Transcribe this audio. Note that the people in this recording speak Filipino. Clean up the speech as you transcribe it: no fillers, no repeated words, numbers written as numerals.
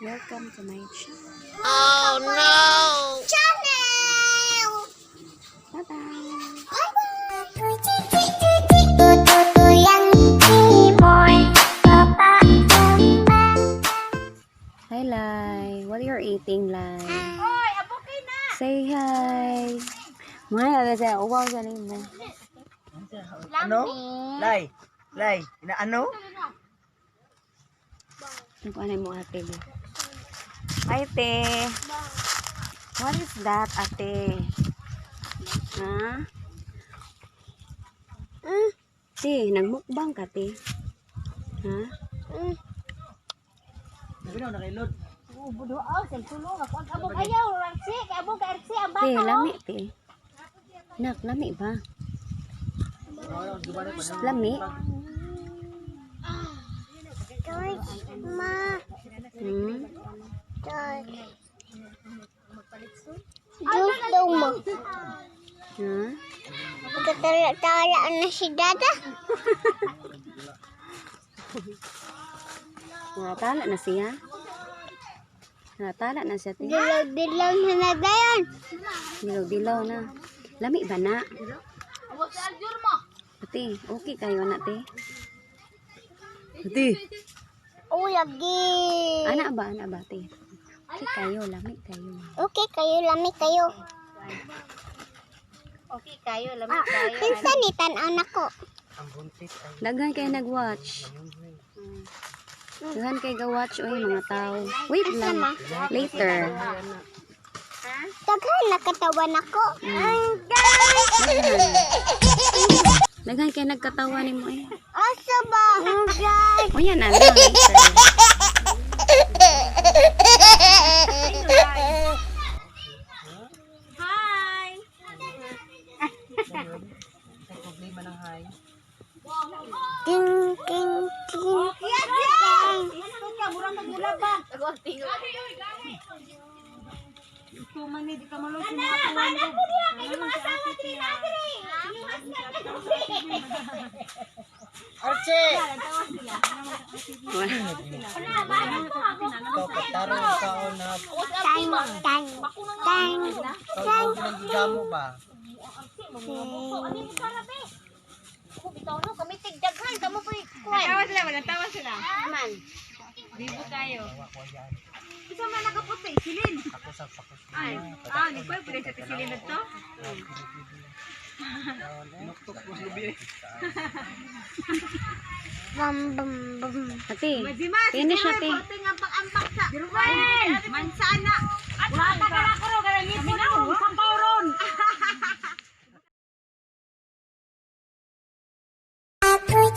Welcome to my channel. Oh no! Bye-bye. Hi, Lai. What you're eating, Lai? Say hi. Maya, kasi uwaw sa mo. Ano? Lay. Inaano? Ano ko mo ate? Hi, te. What is that, ate? Ha? Te, nagmukbang ka, te. Ha? Sabi na, nakailod. Te, lami, te. Nak, lami ba? Lami? Gusto mo? Ha? Magkatala na si Dada. Natala na siya. Natala na siya, te. Dilaw na nagayon. Dilaw-dilaw na. Lami ba na? Ate, okay kayo na, te? Ate. Lagi. Ana ba, te? Okay kayo, lami kayo. Okay kayo, lami kayo. Okay kayo, lami kayo. Pinsan ni tan-aw nako. Daghan kayo nag-watch. Daghan kayo ga-watch, oy, mga tao. Wait lang. Later. Daghan nakatawa nako. Daghan kayo nagkatawa ni mo, eh. Asa ba? O yan na lang. Later. Problema ng hay. Ting ting ting. Archie! Ikaw, pataro ikaw na. Tang tang tang. Ikaw pinagigamo ba? Tawa sila. Man. Bibo kayo. Isa man nakaputi, silin. Ako sa pakos. Di ko pwede sa silin na to. Nuktok ko sa lubi. Bam bam bam. Ate, finish ate. Mansana. Wala ka na ko ro, garanipon ako. Sampaw ron. Ako